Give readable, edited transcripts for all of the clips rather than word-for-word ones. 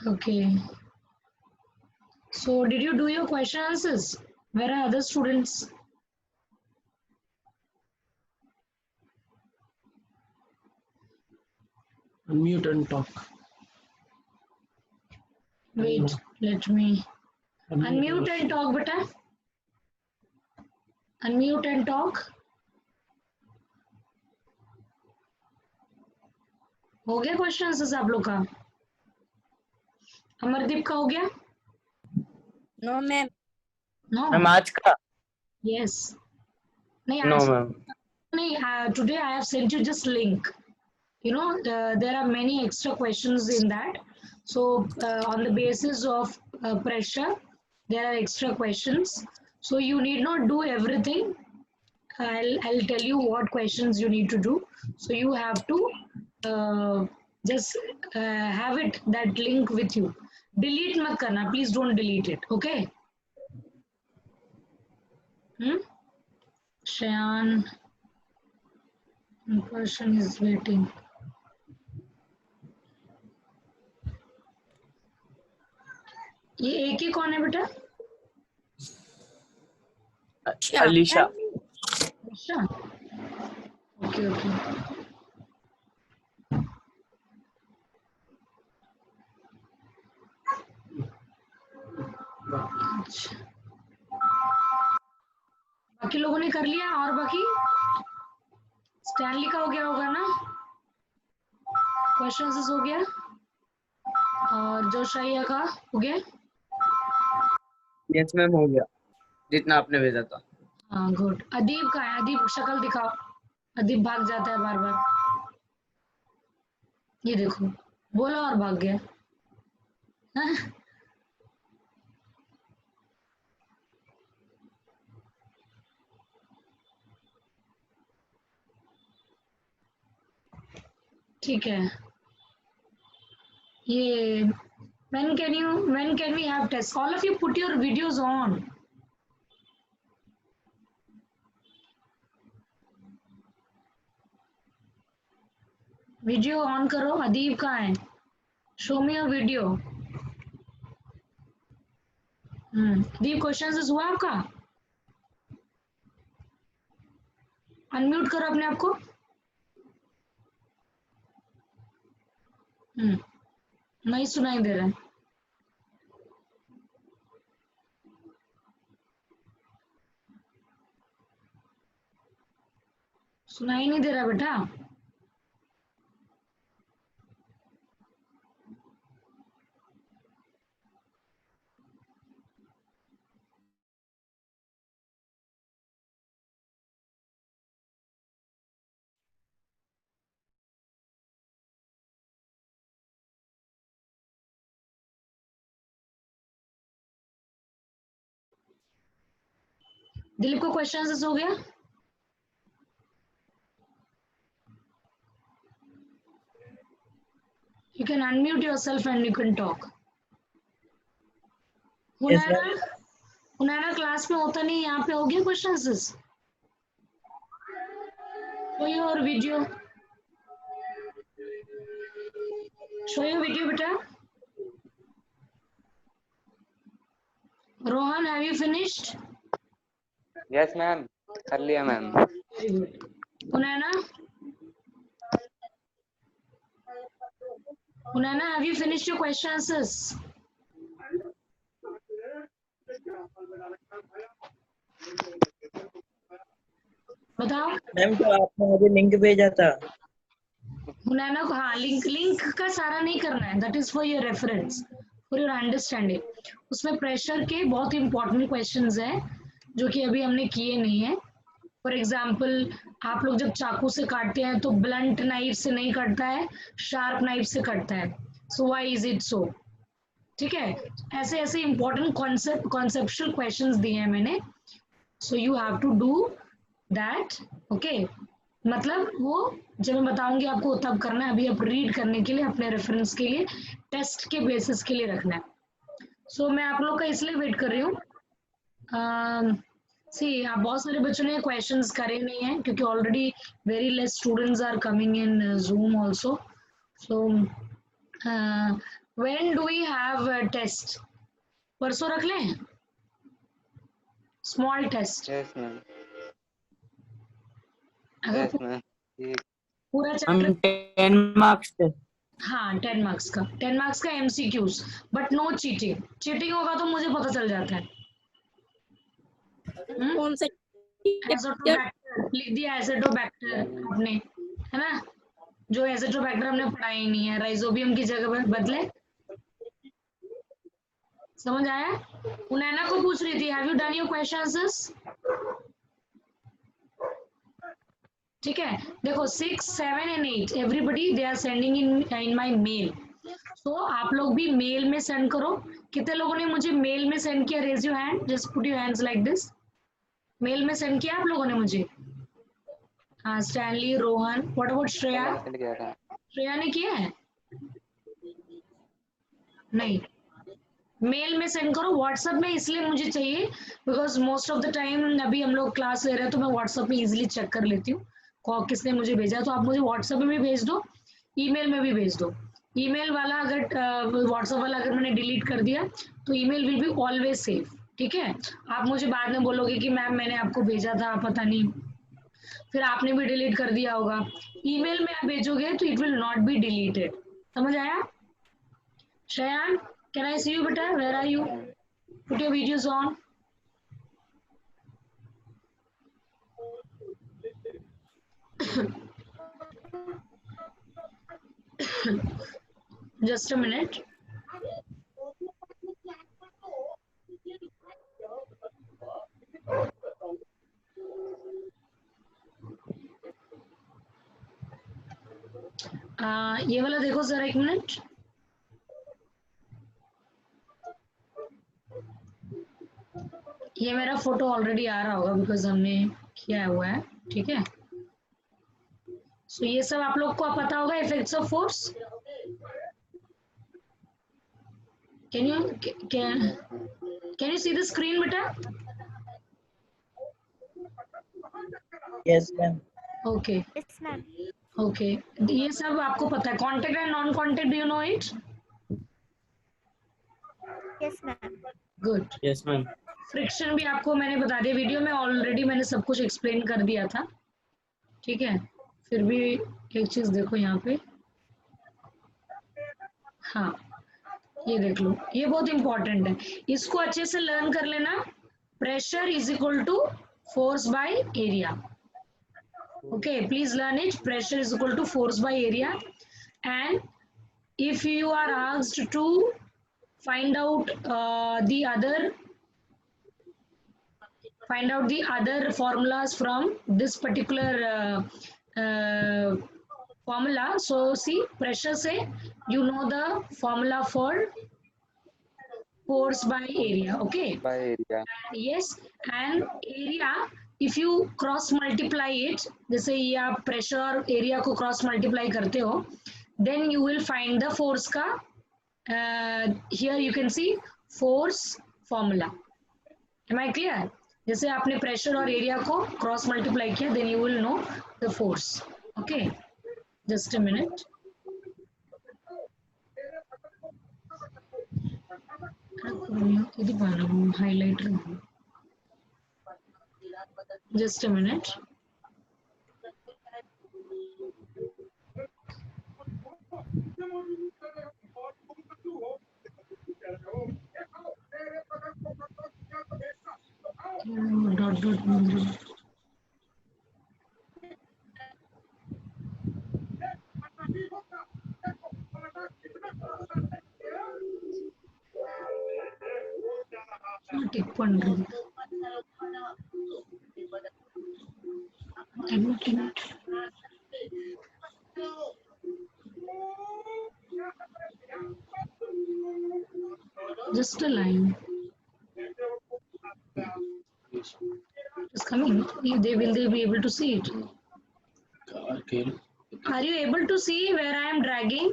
Okay. So did you do your question answers? Where are other students? Unmute and talk. Wait, let me unmute and talk, beta. Unmute and talk. हो गया question answers आप लोग का? अमरदीप का हो गया? No ma'am. No ma'am आज का यस नहीं नो आज मैम नहीं today I have sent you just link you know there are many extra questions in that, so on the basis of pressure there are extra questions, so you need not do everything. I'll tell you what questions you need to do, so you have to just have it that link with you. Delete mat karna, please don't delete it, okay? Shayan, person is waiting. ये एक ही कौन है बेटा? अलीशा। अच्छा okay okay अच्छा बाकी लोगों ने कर लिया और बाकी स्टैनली का हो गया होगा ना? क्वेश्चन आंसर्स हो गया और जोशाइया का हो गया? यस मैम हो गया जितना आपने भेजा था। हाँ गुड। अदीब का है? अदीब शक्ल दिखाओ। अदीब भाग जाता है बार बार, ये देखो बोला और भाग गया। हाँ? ठीक है ये when can we have tests? All of you put your videos on. Video on करो। अदीब कहाँ है? Show me your video. Adeeb question हुआ आपका? अनम्यूट करो अपने आप को। नहीं सुनाई दे रहा है। सुनाई नहीं दे रहा बेटा। दिलीप को क्वेश्चन आंसर्स हो गया? You can unmute yourself and you can talk. Hunaina class में होता नहीं, यहाँ पे हो गया question answers? Show your video. Show your video बेटा। Rohan, have you finished? Yes ma'am कर लिया ma'am. Very good. Hunaina, have you finished your question answers? बताओ। मैम तो आपने मुझे लिंक भेजा था। हुनैना को हाँ, लिंक का सारा नहीं करना है, that is for your reference, for your understanding. उसमें प्रेशर के बहुत इंपॉर्टेंट क्वेश्चंस हैं जो कि अभी हमने किए नहीं है। फॉर एग्जाम्पल आप लोग जब चाकू से काटते हैं तो ब्लंट नाइफ से नहीं कटता है, शार्प नाइफ से कटता है। So why is it so? ठीक है, ऐसे ऐसे इंपॉर्टेंट कॉन्सेप्चुअल क्वेश्चंस दिए हैं मैंने, so you have to do that. Okay, मतलब वो जब मैं बताऊंगी आपको तब करना है, अभी आप रीड करने के लिए, अपने रेफरेंस के लिए, टेस्ट के बेसिस के लिए रखना है। सो मैं आप लोग का इसलिए वेट कर रही हूँ। सी बहुत सारे बच्चों ने क्वेश्चंस करे नहीं हैं क्योंकि already very less students are coming in Zoom also, so When do we have a test? परसों रख लें? Small test. Yes, ma'am. अगर Yes, ma'am. ठीक. पूरा हम चैप्टर 10 मार्क्स थे। हाँ 10 मार्क्स का 10 मार्क्स का MCQs but no cheating. Cheating होगा तो मुझे पता चल जाता है। कौन सा एज़ोट्रोबैक्टर लिख दिया, एज़ोट्रोबैक्टर आपने, है ना? जो एज़ोट्रोबैक्टर हमने पढ़ा ही नहीं है, राइजोबियम की जगह पर बदले। समझ आया? उनैना को पूछ रही थी, have you done your question answers? ठीक है, देखो 6, 7 and 8 everybody they are sending in my mail. तो आप लोग भी मेल में सेंड करो। कितने लोगों ने मुझे मेल में सेंड किया? Raise your hand, just put your hands like this. Mail में सेंड किया आप लोगों ने मुझे? हाँ, Stanley, Rohan, what about Shreya? मैंने सेंड किया था. श्रेया ने किया है? नहीं, मेल में सेंड करो। व्हाट्सएप में इसलिए मुझे चाहिए because most of the time अभी हम लोग क्लास ले रहे हैं तो मैं व्हाट्सएप में इजीली चेक कर लेती हूँ किसने मुझे भेजा। तो आप मुझे व्हाट्सएप में भी भेज दो, ईमेल में भी भेज दो। ईमेल वाला अगर व्हाट्सएप वाला अगर मैंने डिलीट कर दिया तो email will be always safe. ठीक है, आप मुझे बाद में बोलोगे कि मैम मैंने आपको भेजा था पता नहीं, फिर आपने भी डिलीट कर दिया होगा। ईमेल में आप भेजोगे तो it will not be deleted. समझ आया? Shayan, can I see you, beta? Where are you? Put your videos on. Just a minute. ये वाला देखो जरा एक मिनट। ये मेरा फोटो ऑलरेडी आ रहा होगा बिकॉज हमने किया हुआ है। ठीक है, सो ये सब आप लोग को पता होगा, effects of force. Can you see the screen बेटा? Yes ma'am. Okay yes ma'am. Okay, ये सब आपको पता है। Contact and non contact, do you know it? Yes ma'am. Good. Yes ma'am. Friction भी आपको मैंने बता दिया, वीडियो में ऑलरेडी मैंने सब कुछ एक्सप्लेन कर दिया था। ठीक है, फिर भी एक चीज देखो यहाँ पे। हाँ, ये देख लो, ये बहुत इंपॉर्टेंट है, इसको अच्छे से लर्न कर लेना। Pressure is equal to force by area. okay, please learn it. Pressure is equal to force by area, and if you are asked to find out the other formulas from this particular formula, so see, pressure say you know the formula for force by area. Okay, By area. yes, and area if you cross multiply it, जैसे ये आप pressure और area को cross multiply करते हो, then you will find the force का here you can see force formula. Am I clear? जैसे आपने प्रेशर और एरिया को क्रॉस मल्टीप्लाई किया, then you will know the force. Okay, just a minute. ఇది బాగా highlighter. Just a minute. Dot. டிக் பண்றது just a line is coming. They be able to see it. Okay. Are you able to see where I am dragging?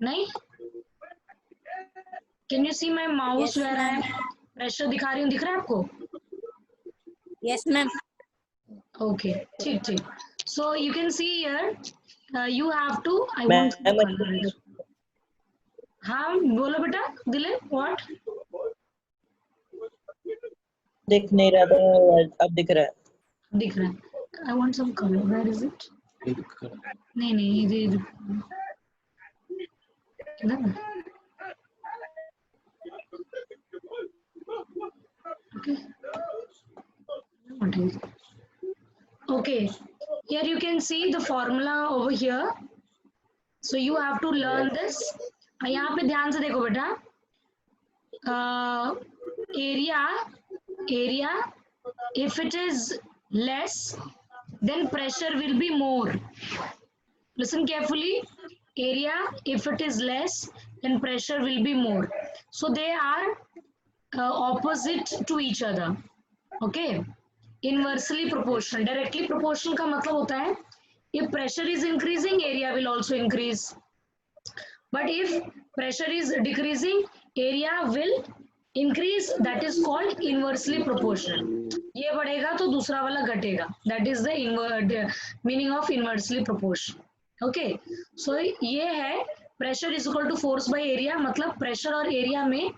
नहीं? Can you see my mouse Yes, where I am pressure दिखा रही हूँ? दिख रहा है आपको? Yes ma'am. Okay, ठीक. So you can see here, you have to. I Ma'am, won't. हाँ बोलो बेटा दिले व्हाट दिख नहीं रहा था, अब दिख रहा है। दिख रहा है I want some colour where is it नहीं नहीं ये इधर okay what is it? Okay, here you can see the formula over here. So you have to learn this. यहाँ पे ध्यान से देखो बेटा area if it is less then pressure will be more. Listen carefully. Area if it is less then pressure will be more. So they are opposite to each other. Okay. Inversely proportional. Directly proportional का मतलब होता है if pressure is increasing area will also increase, but if pressure is decreasing area will increase. That is called inversely proportional. ये बढ़ेगा तो दूसरा वाला घटेगा. That is the meaning of inversely proportional. Okay, so ये है pressure is equal to force by area. मतलब pressure और area में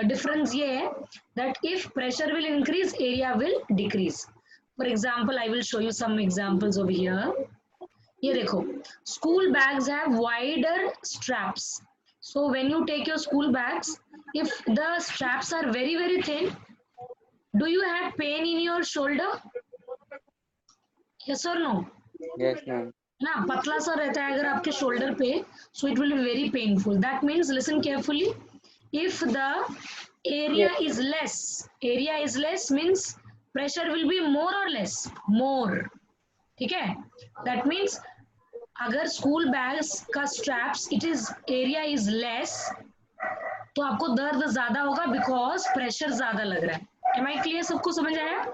difference ये है that if pressure will increase area will decrease. For example, I will show you some examples over here. ये देखो school bags have wider straps. So when you take your school bags, if the straps are very very thin, do you have pain in your shoulder? Yes or no? Yes, ma'am. ना पतला सा रहता है अगर आपके shoulder पे, so it will be very painful. That means listen carefully. If the area is less means pressure will be more or less? More. ठीक है? That means अगर स्कूल बैग्स का straps it is area is less तो आपको दर्द ज्यादा होगा because pressure ज्यादा लग रहा है. Am I clear? सबको समझ आया?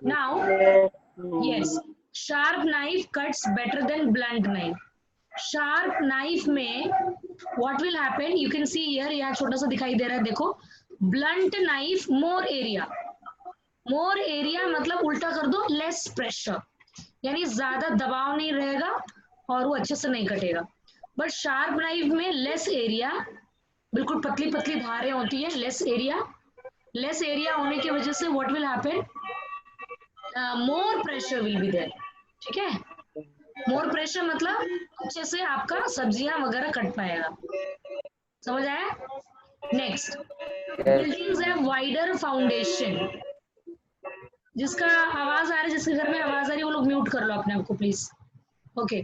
Now yes, sharp knife cuts better than blunt knife. Sharp knife में what will happen, you can see here, यहाँ छोटा सा दिखाई दे रहा है देखो. ब्लंट नाइफ मोर एरिया मतलब उल्टा कर दो लेस प्रेशर, यानी ज्यादा दबाव नहीं रहेगा और वो अच्छे से नहीं कटेगा. बट शार्प नाइफ में लेस एरिया, बिल्कुल पतली पतली धारें होती है, लेस एरिया होने की वजह से what will happen, more pressure will be there. ठीक है? मोर प्रेशर मतलब अच्छे से आपका सब्जियां वगैरह कट पाएगा. समझ आया? Next, buildings have wider foundation. जिसका आवाज आ रहा है, जिसके घर में आवाज आ रही है वो लोग म्यूट कर लो अपने आप को प्लीज. ओके.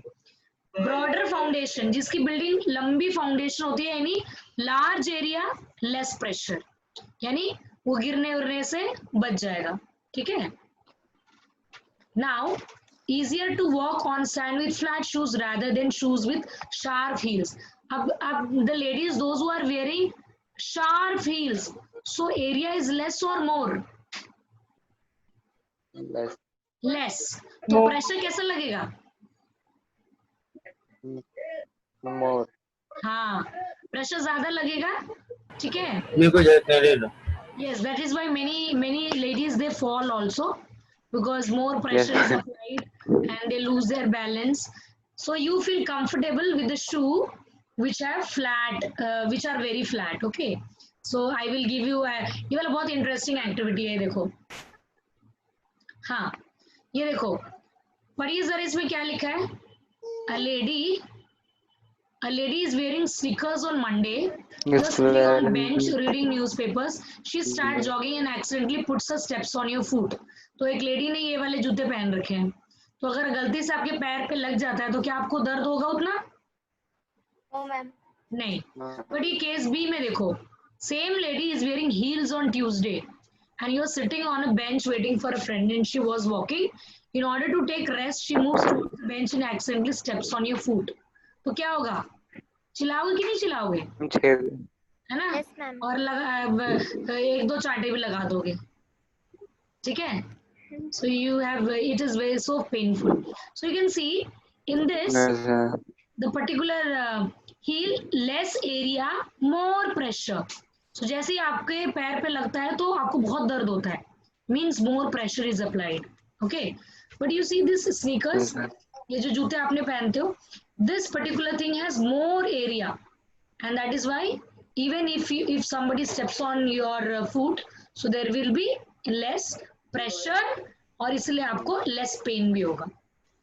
ब्रॉडर फाउंडेशन, जिसकी बिल्डिंग लंबी फाउंडेशन होती है, यानी लार्ज एरिया लेस प्रेशर, यानी वो गिरने उड़ने से बच जाएगा. ठीक है? Now easier to walk on sand with flat shoes rather than shoes with sharp heels. अब the ladies, those who are wearing sharp heels, so area is less or more? Less. तो प्रेशर कैसा लगेगा? More. हाँ, pressure ज्यादा लगेगा. ठीक है? मेरे को जैसे ले लो. Yes, that is why many ladies they fall also because more pressure is applied and they lose their balance. So you feel comfortable with the shoe which have which are very flat. Okay. So I will give you ये वाला बहुत interesting activity है. देखो, हाँ ये देखो, पढ़िए जरा इसमें क्या लिखा है. A lady is wearing sneakers on Monday. Just sitting on bench reading newspapers. She starts jogging and accidentally puts her steps on your foot. तो एक लेडी ने ये वाले जूते पहन रखे हैं, तो अगर गलती से आपके पैर पे लग जाता है तो क्या आपको दर्द होगा उतना? No ma'am. नहीं. बट ये केस बी में देखो, same lady is wearing heels on Tuesday and you're sitting on a bench waiting for a friend and she was walking. In order to take rest, she moves to the bench and accidentally steps on your foot. तो क्या होगा? चिल्लाओगे कि नहीं चिल्लाओगे? है ना? Yes, ma'am. और एक दो चांटे भी लगा दोगे. ठीक है? So you have, it is very so painful. So you can see in this, the particular heel, less area, more pressure. So जैसे ही आपके पैर पे लगता है तो आपको बहुत दर्द होता है, means more pressure is applied. Okay, but you see this sneakers, ये जो जूते आपने पहनते हो, this particular thing has more area and that is why even if somebody steps on your foot, so there will be less pressure और इसलिए आपको less pain भी होगा.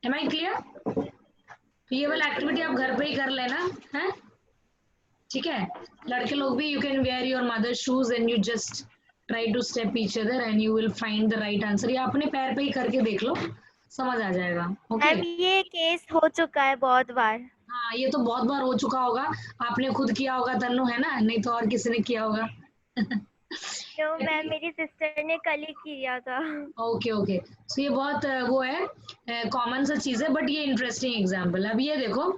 Am I clear? तो ये वाला एक्टिविटी आप घर पे ही कर लेना है, ठीक है. लड़के लोग भी you can wear your mother's shoes and you just try to step each other and you will find the right answer. ये अपने पैर पे ही करके देख लो, समझ आ जाएगा. ओके मैम ये केस हो चुका है बहुत बार. हाँ, ये तो बहुत बार हो चुका होगा. आपने खुद किया होगा तन्नू, है ना? नहीं तो और किसी ने किया होगा. तो मैम मेरी सिस्टर ने कल ही किया था. ओके ओके, सो ये बहुत वो है कॉमन सा चीज है, बट ये इंटरेस्टिंग एग्जांपल है. अब ये देखो,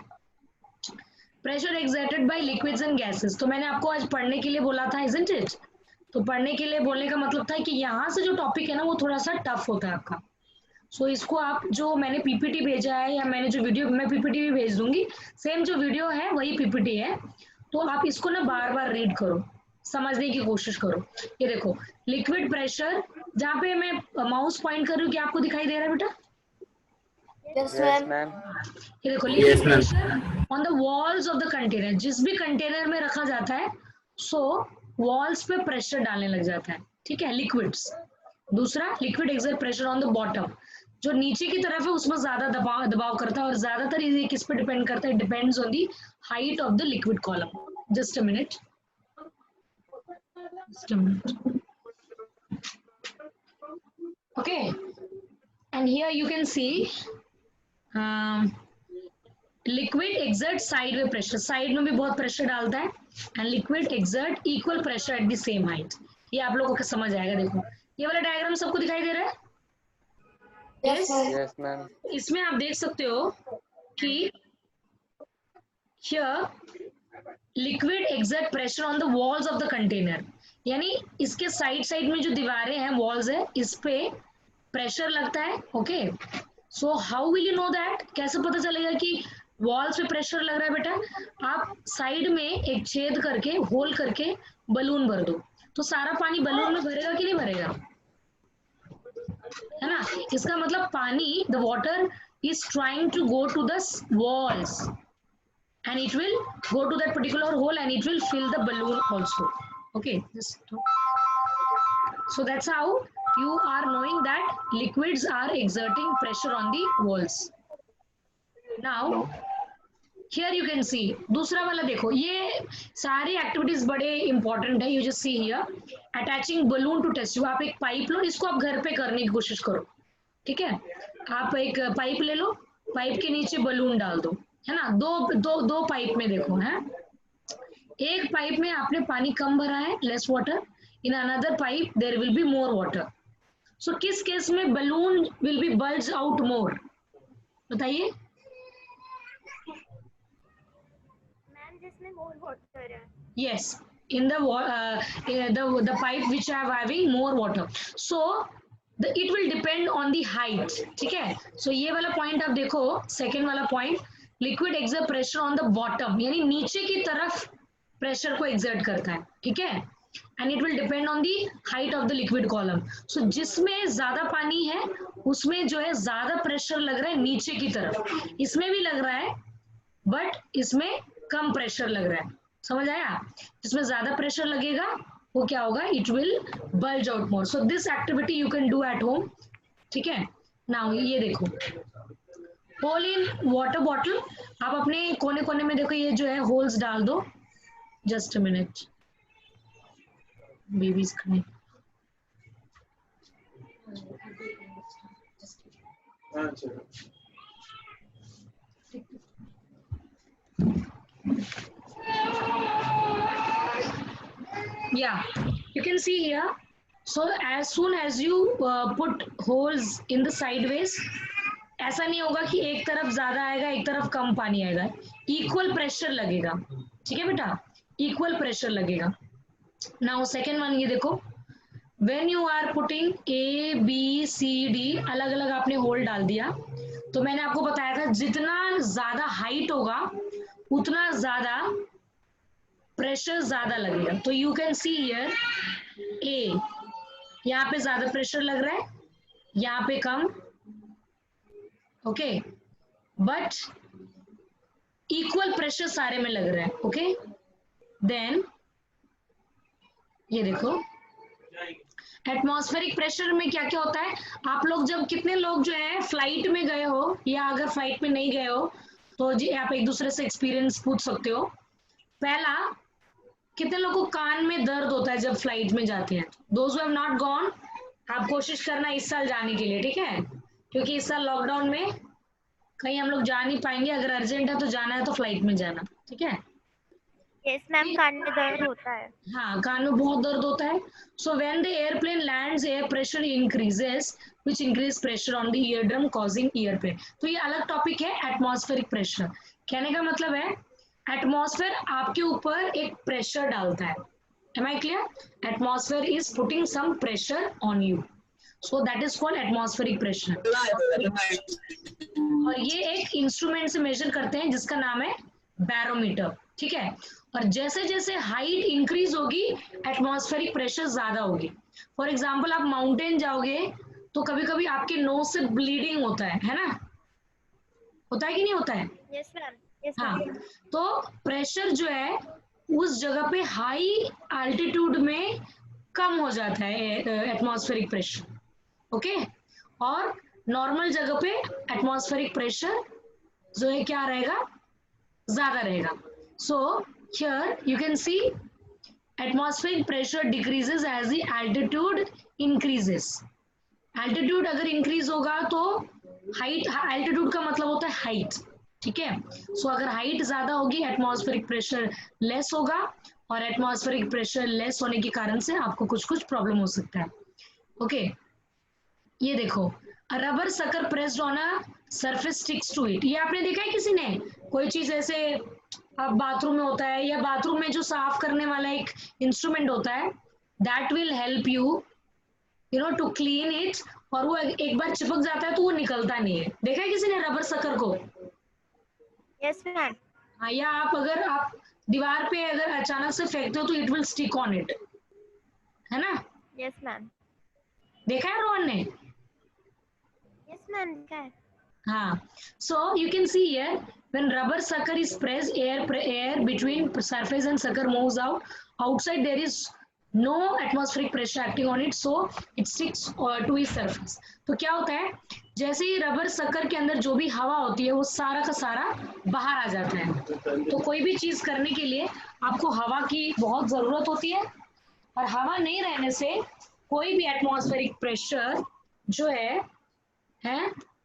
pressure exerted by liquids and gases. तो मैंने आपको आज पढ़ने के लिए बोला था, इजंट इट? तो पढ़ने के लिए बोलने का मतलब था कि यहाँ से जो टॉपिक है ना वो थोड़ा सा टफ होता है आपका. सो इसको आप जो मैंने पीपीटी भेजा है या मैंने जो वीडियो, मैं पीपीटी भी भेज दूंगी, सेम जो वीडियो है वही पीपीटी है. तो आप इसको ना बार बार रीड करो, समझने की कोशिश करो. ये देखो, लिक्विड प्रेशर, जहाँ पे मैं माउस पॉइंट कर रही हूँ, क्या आपको दिखाई दे रहा है बेटा? Yes Yes, ma'am. ma'am. ये देखो, liquid pressure on the walls of the container. जिस भी कंटेनर में रखा जाता है, सो वॉल्स पे प्रेशर डालने लग जाता है, ठीक है, लिक्विड्स. दूसरा, liquid exert pressure on the bottom. जो नीचे की तरफ है उसमें ज्यादा दबाव करता है, और ज्यादातर ये किस पे डिपेंड करता है? Depends on the height of the liquid column. Just a minute, okay, and here you can see liquid exert sideway pressure. Side में भी बहुत प्रेशर डालता है, and liquid exert equal pressure at the same height. ये आप लोगों को समझ आएगा. देखो, ये वाला डायग्राम सबको दिखाई दे रहा है? Yes ma'am. Yes, ma'am. इसमें आप देख सकते हो कि here liquid exert pressure on the walls of the container. यानी इसके साइड में जो दीवारें हैं, वॉल्स है, इस पे प्रेशर लगता है. Okay, so how will you know that? कैसे पता चलेगा कि वॉल्स पे प्रेशर लग रहा है बेटा? आप साइड में एक छेद करके, होल करके बलून भर दो, तो सारा पानी बलून में भरेगा कि नहीं भरेगा? है ना? इसका मतलब पानी, the water is trying to go to the walls and it will go to that particular hole and it will fill the balloon also. Okay, so that's how you are knowing that liquids are exerting pressure on the walls. Now here you can see, दूसरा वाला देखो, ये सारी activities बड़े important है. You just see here, attaching balloon to test tube. आप एक pipe लो, इसको आप घर पे करने की कोशिश करो, ठीक है? आप एक पाइप ले लो, पाइप के नीचे बलून डाल दो, है ना? दो पाइप में देखो, है, एक पाइप में आपने पानी कम भरा है, less water. In another pipe there will be more water. So किस केस में balloon will be bulge out more? बताइए. मैम जिसमें मोर वाटर है. Yes, in the pipe which are having more water. So it will depend on the height. ठीक है? So ये वाला point आप देखो, सेकेंड वाला point, liquid exert pressure on the bottom, यानी नीचे की तरफ प्रेशर को एक्सर्ट करता है, ठीक है? And it will depend on the height of the liquid column. So जिसमें ज्यादा पानी है उसमें जो है ज्यादा प्रेशर लग रहा है नीचे की तरफ. इसमें भी लग रहा है, बट इसमें कम प्रेशर लग रहा है. समझ आया? जिसमें ज्यादा प्रेशर लगेगा वो क्या होगा? It will bulge out more. So this activity you can do at home, ठीक है? नाउ ये देखो, होल इन वाटर बॉटल. आप अपने कोने कोने में देखो, ये जो है होल्स डाल दो. जस्ट अ मिनट, बेबीज खड़े. Yeah, you can see here. So as soon as you put holes in the sideways, ऐसा नहीं होगा कि एक तरफ ज्यादा आएगा एक तरफ कम पानी आएगा. इक्वल प्रेशर लगेगा, ठीक है बेटा? इक्वल प्रेशर लगेगा. नाउ सेकेंड वन, ये देखो, when you are putting A B C D, अलग अलग आपने होल डाल दिया. तो मैंने आपको बताया था जितना ज्यादा हाइट होगा उतना ज्यादा प्रेशर ज्यादा लगेगा. तो यू कैन सी हियर, ए, यहाँ पे ज्यादा प्रेशर लग रहा है, यहाँ पे कम. ओके, बट इक्वल प्रेशर सारे में लग रहा है. ओके, देन ये देखो एटमॉस्फेरिक प्रेशर में क्या क्या होता है। आप लोग जब कितने लोग जो है फ्लाइट में गए हो या अगर फ्लाइट में नहीं गए हो तो जी आप एक दूसरे से एक्सपीरियंस पूछ सकते हो। पहला, कितने लोगों को कान में दर्द होता है जब फ्लाइट में जाते हैं। Those who have not gone, आप कोशिश करना इस साल जाने के लिए, ठीक है, क्योंकि इस साल लॉकडाउन में कहीं हम लोग जा नहीं पाएंगे। अगर अर्जेंट है तो जाना है तो फ्लाइट में जाना, ठीक है। यस मैम, कान में दर्द होता है। हाँ, कान में बहुत दर्द होता है। So when the airplane lands air pressure increases which increase pressure on the eardrum causing ear pain. तो ये अलग टॉपिक है एटमॉस्फेरिक प्रेशर। कहने का मतलब है एटमॉस्फेयर आपके ऊपर एक प्रेशर डालता है। Am I clear? Atmosphere is putting some pressure on you. So that is called atmospheric pressure. और ये एक इंस्ट्रूमेंट से मेजर करते हैं जिसका नाम है बैरोमीटर, ठीक है। और जैसे जैसे हाइट इंक्रीज होगी एटमॉस्फेरिक प्रेशर ज्यादा होगी। फॉर एग्जाम्पल आप माउंटेन जाओगे तो कभी कभी आपके नोज से ब्लीडिंग होता है ना, होता है कि नहीं होता है? यस मैम, यस हाँ, मैम। तो प्रेशर जो है उस जगह पे हाई एल्टीट्यूड में कम हो जाता है एटमॉस्फेरिक प्रेशर, ओके। और नॉर्मल जगह पे एटमॉस्फेरिक प्रेशर जो है क्या रहेगा, ज्यादा रहेगा। So here you can see atmospheric pressure decreases as the altitude increases. Altitude अगर इंक्रीज होगा तो हाइट, एल्टीट्यूड का मतलब होता है हाइट, ठीक है। सो अगर हाइट ज्यादा होगी एटमॉस्फेरिक प्रेशर लेस होगा, और एटमॉस्फेरिक प्रेशर लेस होने के कारण से आपको कुछ कुछ प्रॉब्लम हो सकता है, ओके। ये देखो, rubber sucker pressed on a surface sticks to it. ये आपने देखा है किसी ने? कोई चीज ऐसे अब बाथरूम में होता है या बाथरूम में जो साफ करने वाला एक इंस्ट्रूमेंट होता है, that will help you know to clean it, और वो एक बार चिपक जाता है तो वो निकलता नहीं है। देखा है किसी ने रबर सकर को? Yes ma'am. हाँ, या आप अगर आप दीवार पे अगर अचानक से फेंकते हो तो it will stick on it, है ना? Yes ma'am. देखा है रोहन ने? यस मैम, देखा है। हाँ, so you can see here when rubber sucker is pressed, air between surface and sucker moves out. Outside there is no atmospheric pressure acting on it, so it sticks to its surface. तो क्या होता है, जैसे ही rubber sucker के अंदर जो भी हवा होती है वो सारा का सारा बाहर आ जाता है। तो कोई भी चीज करने के लिए आपको हवा की बहुत जरूरत होती है, और हवा नहीं रहने से कोई भी एटमॉस्फेरिक प्रेशर जो है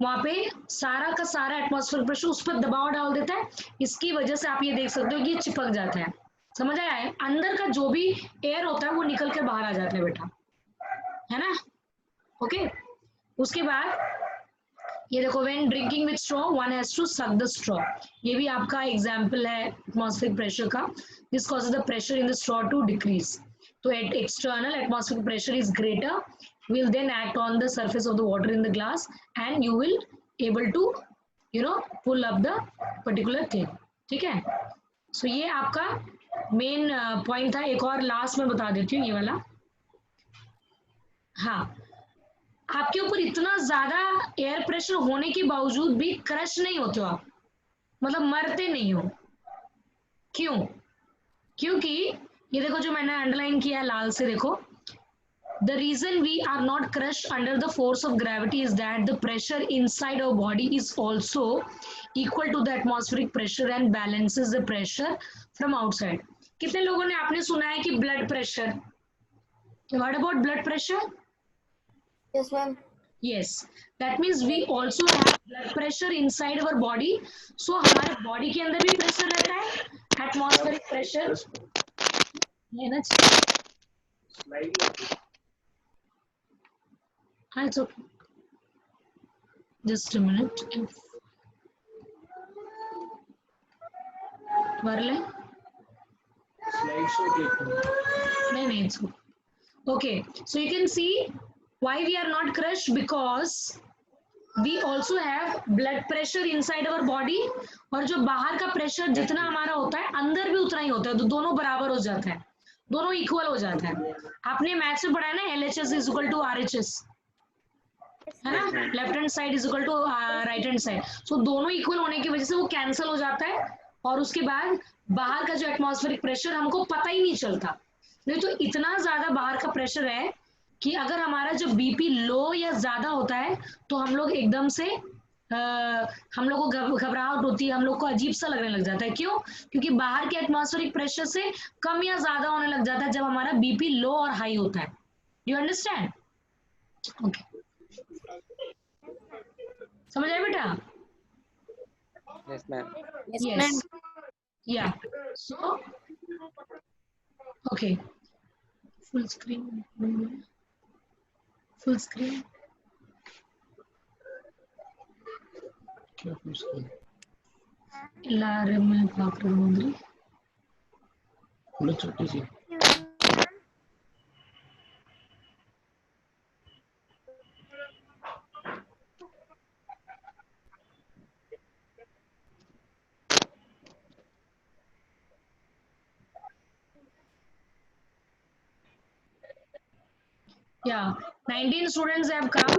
वहां पे सारा का सारा एटमॉस्फेरिक प्रेशर उस पर दबाव डाल देता है। इसकी वजह से आप ये देख सकते हो कि ये चिपक जाता है। समझ आया है? अंदर का जो भी एयर होता है वो निकल कर बाहर आ जाता है बेटा, है ना? ओके। उसके बाद ये देखो, when drinking with straw one has to suck the straw. ये भी आपका एग्जांपल है एटमॉस्फेरिक प्रेशर का। This causes the pressure in the straw to decrease. तो external atmospheric pressure is greater, will then act on the surface of the water in the glass and you will able to pull up the particular thing, ठीक है। सो ये आपका main point था। एक और last में बता देती हूँ ये वाला। हाँ, आपके ऊपर इतना ज्यादा एयर प्रेशर होने के बावजूद भी क्रश नहीं होते हो आप, मतलब मरते नहीं हो। क्यों? क्योंकि ये देखो जो मैंने अंडरलाइन किया है लाल से, देखो, the reason we are not crushed under the force of gravity is that the pressure inside our body is also equal to the atmospheric pressure and balances the pressure from outside. कितने लोगों ने आपने सुना है कि blood pressure? What about blood pressure? Yes ma'am. Yes, that means we also have blood pressure inside our body. So हमारे body के अंदर भी प्रेशर रहता है, एटमॉस्फेरिक प्रेशर लेना चाहिए। It's okay. Just a minute. Varle? No, it's okay. Okay, so you can see why we are not crushed, because we also have blood pressure inside our body, और जो बाहर का pressure जितना हमारा होता है अंदर भी उतना ही होता है, तो दोनों बराबर हो जाता है, दोनों इक्वल हो जाता है। आपने मैथ्स में पढ़ा है ना, LHS is equal to RHS, है ना? Left hand side is equal to right hand side. So दोनों इक्वल होने की वजह से वो कैंसिल हो जाता है, और उसके बाद बाहर का जो एटमॉस्फेरिक प्रेशर हमको पता ही नहीं चलता। नहीं तो इतना ज्यादा बाहर का प्रेशर है कि अगर हमारा जब बीपी लो या ज्यादा होता है तो हम लोग एकदम से हम लोग को घबराहट होती है, हम लोग को अजीब सा लगने लग जाता है। क्यों? क्योंकि बाहर के एटमॉस्फेरिक प्रेशर से कम या ज्यादा होने लग जाता है जब हमारा बीपी लो और हाई होता है। You understand? ओके, समझ आए बेटा? Yes, ma'am. Yes. Yeah. So, okay. Full screen. Full screen. क्या पूछते हैं? लारे में बाप रे मुंदरी। बोलो छोटी सी। Yeah, 19 students have come.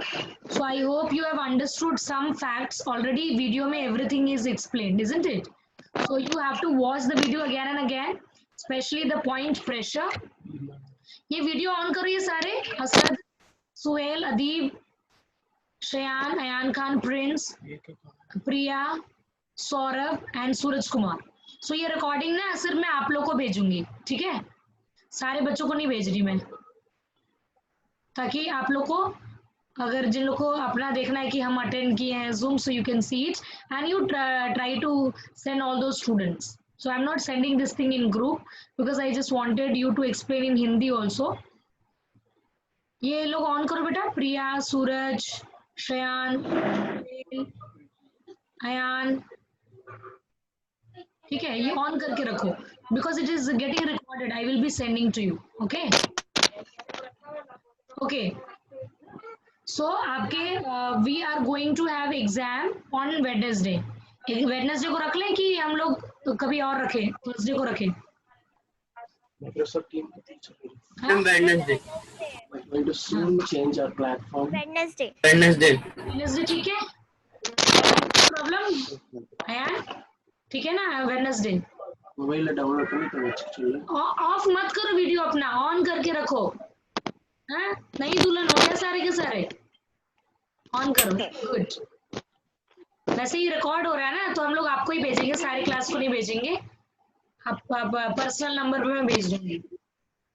So I hope you have understood some facts already. Video में everything is explained, isn't it? So you have to watch the video again and again, especially the point pressure. ये video on करो ये सारे, Asad, Suhel, Adeeb, Shreyan, Ayan Khan, Prince, Priya, Saurabh and Suraj Kumar. So ये recording ना सिर्फ मैं आप लोग को भेजूंगी, ठीक है? सारे बच्चों को नहीं भेज रही मैं, ताकि आप लोग को, अगर जिन लोग को अपना देखना है कि हम अटेंड किए हैं Zoom, so you can see it and you try to send all दो students. So I am not sending this thing in group because I just wanted you to explain in Hindi also. ये लोग on करो बेटा, प्रिया, सूरज, श्रेयान, अयान, ठीक है? ये on करके रखो because it is getting recorded, I will be sending to you. Okay okay, so आपके we are going to have exam on Wednesday. Wednesday को रख लें कि हम लोग कभी और रखें, थर्सडे को रखें? Microsoft Teams को teach करें। हाँ? Wednesday. We're going to soon change our platform. Wednesday. Wednesday ठीक है? प्रॉब्लम है? ठीक है ना? वेडनेसडे मोबाइल में डाउनलोड करनी तो अच्छी चीज़ ऑफ मत करो, वीडियो अपना ऑन करके रखो। हाँ, नहीं दुल्हन हो गया सारे के सारे, ऑन करो। गुड। वैसे ही रिकॉर्ड हो रहा है ना, तो हम लोग आपको ही भेजेंगे, सारी क्लास को नहीं भेजेंगे। आप पर्सनल नंबर पे मैं भेज दूंगी,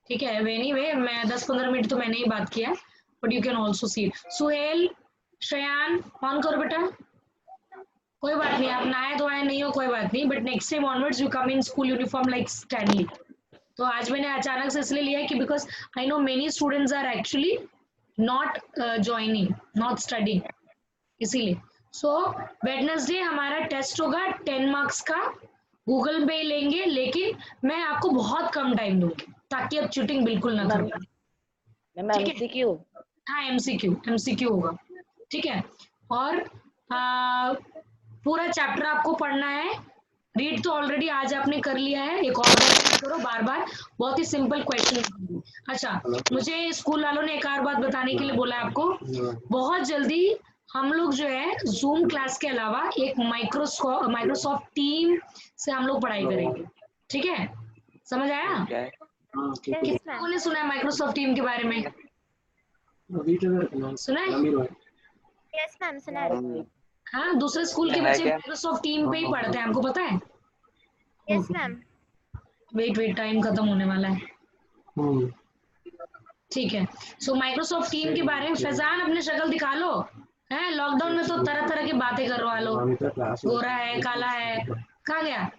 ठीक है? एनीवे मैं 10-15 मिनट तो मैंने ही बात किया, but you can also see. Suhel, Shreyan, on करो बेटा। कोई बात नहीं, आप नहाए धोए नहीं हो, कोई बात नहीं, but next time onwards you come in school uniform like Stanley. तो आज मैंने अचानक से इसलिए लिया है कि because I know many students are actually not joining, not studying, इसीलिए। सो वेडनेसडे हमारा टेस्ट होगा 10 मार्क्स का, गूगल पे लेंगे, लेकिन मैं आपको बहुत कम टाइम दूंगी ताकि आप चीटिंग बिल्कुल ना करो, ठीक है? MCQ हाँ, एमसीक्यू होगा, ठीक है? और पूरा चैप्टर आपको पढ़ना है। रीड तो ऑलरेडी आज आपने कर लिया है, एक और बार करो बार बार, बहुत ही सिंपल क्वेश्चन। अच्छा, मुझे स्कूल वालों ने एक और बात बताने के लिए बोला आपको, बहुत जल्दी हम लोग जो है जूम क्लास के अलावा एक माइक्रोसॉफ्ट टीम से हम लोग पढ़ाई करेंगे, ठीक है? समझ आया? Okay. Yes, ma'am. किसने सुना है माइक्रोसॉफ्ट टीम के बारे में? सुना है? Yes, ma'am. सुना है। हाँ, दूसरे स्कूल के है बच्चे क्या? माइक्रोसॉफ्ट टीम पे ही पढ़ते हैं, हमको पता है। Yes, ma'am. वेट, टाइम खत्म होने वाला है, ठीक है? सो माइक्रोसॉफ्ट टीम के बारे में फैजान अपने शक्ल दिखा लो, है? लॉकडाउन में तो तरह तरह की बातें करवा लो, गोरा है, काला है, कहाँ गया?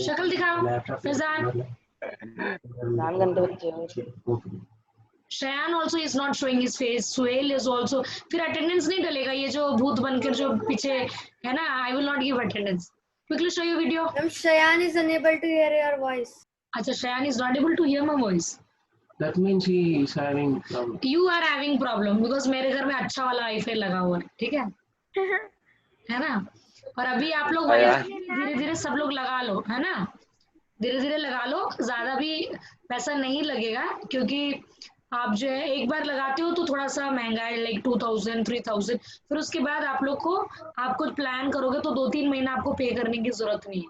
शक्ल दिखाओ Faizan. Shreyan also is not showing his face, Suhel is also. फिर अटेंडेंस नहीं डलेगा, ये जो भूत बनकर जो पीछे है ना, I will not give attendance. Quickly show your video. Ma'am, Shayan is unable to hear your voice. अच्छा, Shreyan is not able to hear my voice. That means he is having problem. You are having problem because मेरे घर में अच्छा वाला wifi लगा हुआ है, ठीक है? है ना? और अभी आप लोग धीरे धीरे सब लोग लगा लो, है ना? धीरे धीरे लगा लो, ज्यादा भी पैसा नहीं लगेगा, क्योंकि आप जो है एक बार लगाते हो तो थोड़ा सा महंगा है, लाइक 2000 3000। फिर उसके बाद आप लोग को, आप कुछ प्लान करोगे तो 2-3 महीना आपको पे करने की जरूरत नहीं है,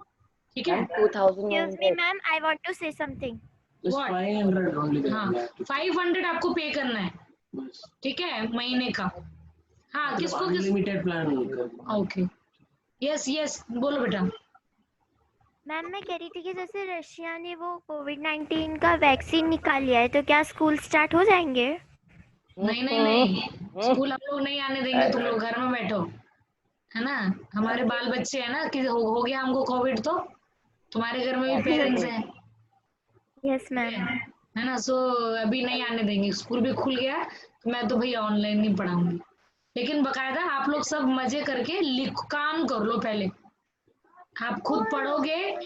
ठीक है। Ma'am 2100 Excuse me, ma'am. I want to say something. Just What? 500 only they हाँ, have to 500 आपको पे करना है, बस। ठीक है, महीने का। हाँ, मतलब किसको अनलिमिटेड प्लान करना। ओके, यस यस, बोलो बेटा। मैम मैं कह रही थी कि जैसे रशिया ने वो कोविड-19 का वैक्सीन निकाल लिया है तो क्या स्कूल स्टार्ट हो जाएंगे? नहीं नहीं नहीं, स्कूल हम लोग नहीं आने देंगे, तुम लोग घर में बैठो, है ना। हमारे बाल बच्चे हैं ना, कि हो गया हमको कोविड तो तुम्हारे घर में भी पेरेंट्स हैं, यस मैम। है ना। सो अभी नहीं आने देंगे, स्कूल भी खुल गया तो मैं तो भैया ऑनलाइन नहीं पढ़ाऊंगी। लेकिन बकायदा आप लोग सब मजे करके लिख काम कर लो पहले, आप खुद पढ़ोगे।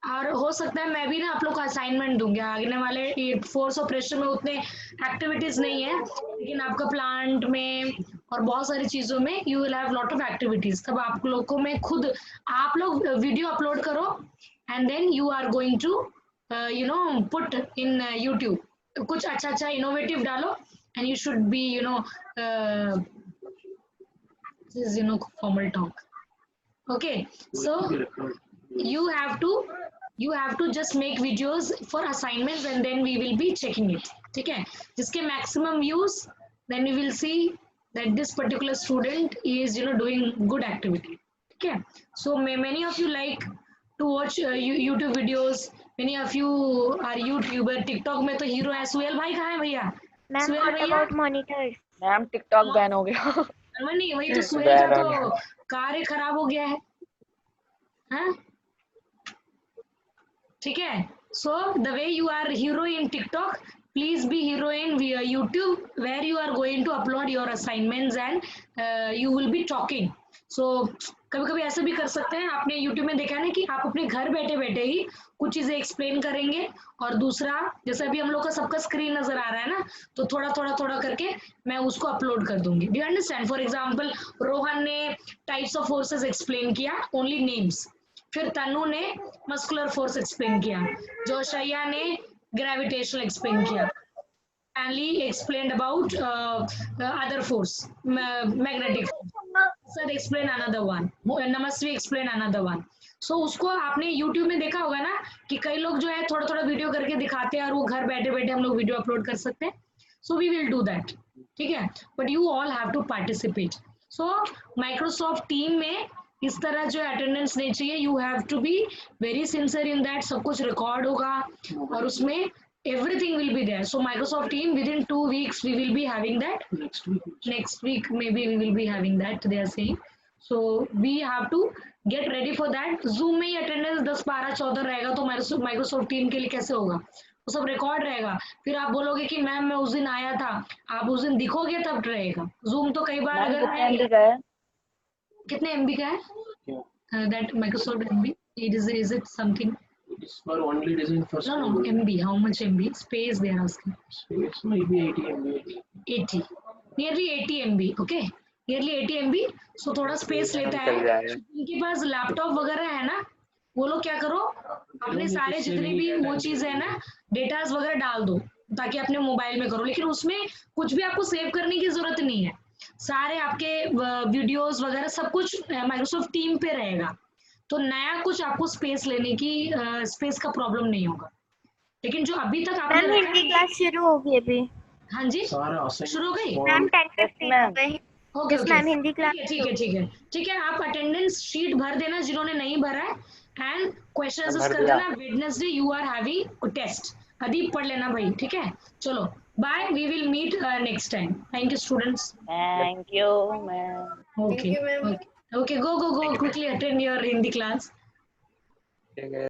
और हो सकता है मैं भी ना आप लोग को असाइनमेंट दूंगी आने वाले फोर्स ऑपरेशन में, उतने एक्टिविटीज नहीं है, लेकिन आपका प्लांट में और बहुत सारी चीजों में you will have lot of activities. तब आप लोग को मैं खुद, आप लोग वीडियो अपलोड करो and then you are going to you know put in YouTube, कुछ अच्छा अच्छा इनोवेटिव डालो and you should be you know formal talk. Okay, so you have to just make videos for assignments and then we will be checking it, ठीक है। जिसके maximum views, then we will see that this particular student is doing good activity, ठीक है। So many of you like to watch YouTube videos, many of you are YouTuber, TikTok में तो hero है। सुहेल भाई कहाँ है भैया? मैम सुहेल व्हाट भैया, about monitors? Ma'am TikTok ban हो गया। नहीं वही तो सुहेल का बैन हो तो गया। कार्य खराब हो गया है, हाँ ठीक है। So the way you are hero in TikTok, please be hero in YouTube, where you are going to upload your assignments and you will be talking. सो कभी कभी ऐसे भी कर सकते हैं, आपने यूट्यूब में देखा है ना कि आप अपने घर बैठे बैठे ही कुछ चीजें एक्सप्लेन करेंगे, और दूसरा जैसे अभी हम लोग का सबका स्क्रीन नजर आ रहा है ना, तो थोड़ा थोड़ा थोड़ा करके मैं उसको अपलोड कर दूंगी। Do you understand? For example Rohan ने टाइप्स ऑफ फोर्सेस एक्सप्लेन किया, ओनली नेम्स। फिर तनु ने मस्कुलर फोर्स एक्सप्लेन किया, जोशैया ने ग्रेविटेशनल एक्सप्लेन किया, Stanley explained about other force, magnetic force. Sir explain another one. Namasvi explain another one. So उसको आपने YouTube में देखा होगा ना कि कई लोग जो है थोड़ा थोड़ा वीडियो करके दिखाते हैं और वो घर बैठे बैठे हम लोग वीडियो अपलोड कर सकते हैं। So we will do that, ठीक है। But you all have to participate. So Microsoft team में इस तरह जो अटेंडेंस नहीं चाहिए, you have to be very sincere in that. सब कुछ रिकॉर्ड होगा और उसमें everything will be there. So Microsoft team within 2 weeks we will be having that. Next week maybe we will be having that, they are saying. So we have to get ready for that. Zoom में ही attendance 10 12 14 रहेगा, तो Microsoft team के लिए कैसे होगा? वो सब record रहेगा। फिर आप बोलोगे कि मैम मैं उस दिन आया था, आप उस दिन दिखोगे तब रहेगा। Zoom तो कई बार अगर कितने MB का है that Microsoft MB? Is it something? It's for only design for No, MB. How much MB? Space they are asking. Space maybe 80 MB. 80. Nearly 80 MB. Okay. Nearly 80 MB. So थोड़ा space लेता है। उनके पास laptop वगैरह है ना, वो लोग क्या करो, अपने सारे जितने भी वो चीज है ना, डेटास वगैरह डाल दो ताकि अपने मोबाइल में करो। लेकिन उसमें कुछ भी आपको सेव करने की जरूरत नहीं है, सारे आपके वीडियोस वगैरह सब कुछ माइक्रोसॉफ्ट टीम पे रहेगा, तो नया कुछ आपको स्पेस लेने की स्पेस का प्रॉब्लम नहीं होगा। लेकिन जो अभी तक आपने मैम हिंदी क्लास शुरू होगी अभी। हाँ जी शुरू हो गई ma'am 10:15 okay yes ma'am Hindi class ठीक है ठीक है ठीक है। आप अटेंडेंस शीट भर देना जिन्होंने नहीं भरा है, एंड क्वेश्चंस कर देना। Wednesday you are having test. Adeep पढ़ लेना भाई, ठीक है। चलो bye, we will meet next time. Thank you students. Thank you ma'am. Okay okay, go quickly attend your Hindi class. ठीक है।